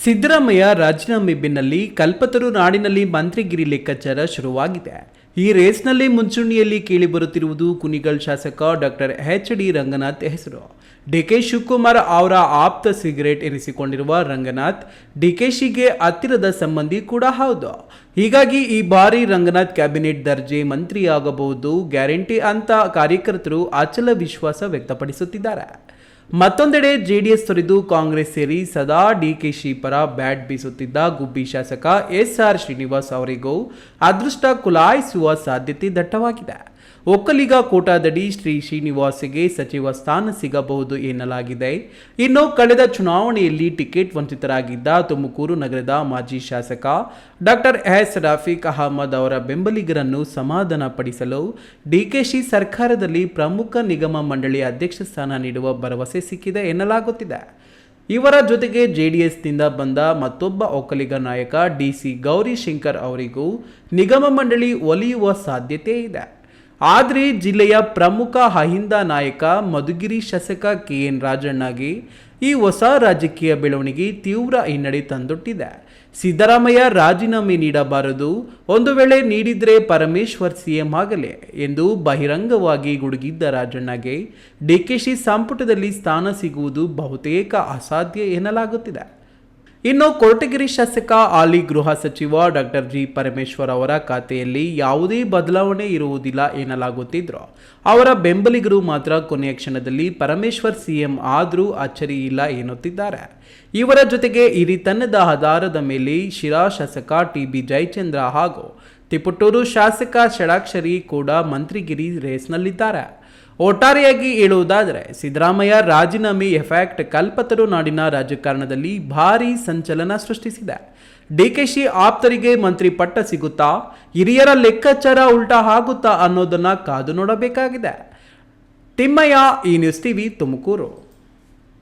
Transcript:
ಸಿದ್ದರಾಮಯ್ಯ ರಾಜೀನಾಮೆ ಬೆನ್ನಲ್ಲೇ ಕಲ್ಪತರು ನಾಡಿನಲ್ಲಿ ಮಂತ್ರಿಗಿರಿ ಲೆಕ್ಕಾಚಾರ ಶುರುವಾಗಿದೆ. ಈ ರೇಸ್ನಲ್ಲಿ ಮುಂಚೂಣಿಯಲ್ಲಿ ಕೇಳಿಬರುತ್ತಿರುವುದು ಕುಣಿಗಲ್ ಶಾಸಕ ಡಾಕ್ಟರ್ ಎಚ್.ಡಿ. ರಂಗನಾಥ್ ಹೆಸರು. ಡಿಕೆ ಶಿವಕುಮಾರ್ ಅವರ ಆಪ್ತ ಸಿಗರೇಟ್ ಎನಿಸಿಕೊಂಡಿರುವ ರಂಗನಾಥ್ ಡಿಕೆಶಿಗೆ ಹತ್ತಿರದ ಸಂಬಂಧಿ ಕೂಡ ಹೌದು. ಹೀಗಾಗಿ ಈ ಬಾರಿ ರಂಗನಾಥ್ ಕ್ಯಾಬಿನೆಟ್ ದರ್ಜೆ ಮಂತ್ರಿಯಾಗಬಹುದು ಗ್ಯಾರಂಟಿ ಅಂತ ಕಾರ್ಯಕರ್ತರು ಅಚಲ ವಿಶ್ವಾಸ ವ್ಯಕ್ತಪಡಿಸುತ್ತಿದ್ದಾರೆ. ಮತ್ತೊಂದೆಡೆ ಜೆಡಿಎಸ್ ತೊರೆದು ಕಾಂಗ್ರೆಸ್ ಸೇರಿ ಸದಾ ಡಿಕೆಶಿ ಪರ ಬ್ಯಾಟ್ ಬೀಸುತ್ತಿದ್ದ ಗುಬ್ಬಿ ಶಾಸಕ ಎಸ್.ಆರ್. ಶ್ರೀನಿವಾಸ್ ಅವರಿಗೂ ಅದೃಷ್ಟ ಕುಲಾಯಿಸುವ ಸಾಧ್ಯತೆ ದಟ್ಟವಾಗಿದೆ. ಒಕ್ಕಲಿಗ ಕೋಟಾದಡಿ ಶ್ರೀನಿವಾಸ್ಗೆ ಸಚಿವ ಸ್ಥಾನ ಸಿಗಬಹುದು ಎನ್ನಲಾಗಿದೆ. ಇನ್ನು ಕಳೆದ ಚುನಾವಣೆಯಲ್ಲಿ ಟಿಕೆಟ್ ವಂಚಿತರಾಗಿದ್ದ ತುಮಕೂರು ನಗರದ ಮಾಜಿ ಶಾಸಕ ಡಾಕ್ಟರ್ ಎಸ್. ರಫೀಕ್ ಅಹಮದ್ ಅವರ ಬೆಂಬಲಿಗರನ್ನು ಸಮಾಧಾನ ಪಡಿಸಲು ಡಿಕೆಶಿ ಸರ್ಕಾರದಲ್ಲಿ ಪ್ರಮುಖ ನಿಗಮ ಮಂಡಳಿ ಅಧ್ಯಕ್ಷ ಸ್ಥಾನ ನೀಡುವ ಭರವಸೆ ಸಿಕ್ಕಿದೆ ಎನ್ನಲಾಗುತ್ತಿದೆ. ಇವರ ಜೊತೆಗೆ ಜೆಡಿಎಸ್ನಿಂದ ಬಂದ ಮತ್ತೊಬ್ಬ ಒಕ್ಕಲಿಗ ನಾಯಕ ಡಿ.ಸಿ. ಗೌರಿಶಂಕರ್ ಅವರಿಗೂ ನಿಗಮ ಮಂಡಳಿ ಒಲಿಯುವ ಸಾಧ್ಯತೆ ಇದೆ. ಆದರೆ ಜಿಲ್ಲೆಯ ಪ್ರಮುಖ ಅಹಿಂದ ನಾಯಕ ಮಧುಗಿರಿ ಶಾಸಕ ಕೆ.ಎನ್. ರಾಜಣ್ಣಗೆ ಈ ಹೊಸ ರಾಜಕೀಯ ಬೆಳವಣಿಗೆ ತೀವ್ರ ಹಿನ್ನಡೆ ತಂದೊಡ್ಡಿದೆ. ಸಿದ್ದರಾಮಯ್ಯ ರಾಜೀನಾಮೆ ನೀಡಬಾರದು, ಒಂದು ವೇಳೆ ನೀಡಿದರೆ ಪರಮೇಶ್ವರ್ ಸಿಎಂ ಆಗಲೇ ಎಂದು ಬಹಿರಂಗವಾಗಿ ಗುಡುಗಿದ್ದ ರಾಜಣ್ಣಗೆ ಡಿಕೆಶಿ ಸಂಪುಟದಲ್ಲಿ ಸ್ಥಾನ ಸಿಗುವುದು ಬಹುತೇಕ ಅಸಾಧ್ಯ ಎನ್ನಲಾಗುತ್ತಿದೆ. ಇನ್ನು ಕೊರಟಗೆರೆ ಶಾಸಕ ಹಾಲಿ ಗೃಹ ಸಚಿವ ಡಾಕ್ಟರ್ ಜಿ. ಪರಮೇಶ್ವರ್ ಅವರ ಖಾತೆಯಲ್ಲಿ ಯಾವುದೇ ಬದಲಾವಣೆ ಇರುವುದಿಲ್ಲ ಎನ್ನಲಾಗುತ್ತಿದ್ರು ಅವರ ಬೆಂಬಲಿಗರು ಮಾತ್ರ ಕೊನೆಯ ಕ್ಷಣದಲ್ಲಿ ಪರಮೇಶ್ವರ್ ಸಿಎಂ ಆದರೂ ಅಚ್ಚರಿ ಇಲ್ಲ ಎನ್ನುತ್ತಿದ್ದಾರೆ. ಇವರ ಜೊತೆಗೆ ಹಿರಿತನದ ಆಧಾರದ ಮೇಲೆ ಶಿರಾ ಶಾಸಕ ಟಿ.ಬಿ. ಜಯಚಂದ್ರ ಹಾಗೂ ತಿಪಟೂರು ಶಾಸಕ ಷಡಾಕ್ಷರಿ ಕೂಡ ಮಂತ್ರಿಗಿರಿ ರೇಸ್ನಲ್ಲಿದ್ದಾರೆ. ಒಟ್ಟಾರೆಯಾಗಿ ಹೇಳುವುದಾದರೆ ಸಿದ್ದರಾಮಯ್ಯ ರಾಜೀನಾಮೆ ಎಫೆಕ್ಟ್ ಕಲ್ಪತರು ನಾಡಿನ ರಾಜಕಾರಣದಲ್ಲಿ ಭಾರೀ ಸಂಚಲನ ಸೃಷ್ಟಿಸಿದೆ. ಡಿಕೆಶಿ ಆಪ್ತರಿಗೆ ಮಂತ್ರಿ ಪಟ್ಟ ಸಿಗುತ್ತಾ, ಹಿರಿಯರ ಲೆಕ್ಕಾಚಾರ ಉಲ್ಟಾ ಆಗುತ್ತಾ ಅನ್ನೋದನ್ನ ಕಾದು ನೋಡಬೇಕಾಗಿದೆ. ತಿಮ್ಮಯ್ಯ, ಈ ನ್ಯೂಸ್ ಟಿವಿ, ತುಮಕೂರು.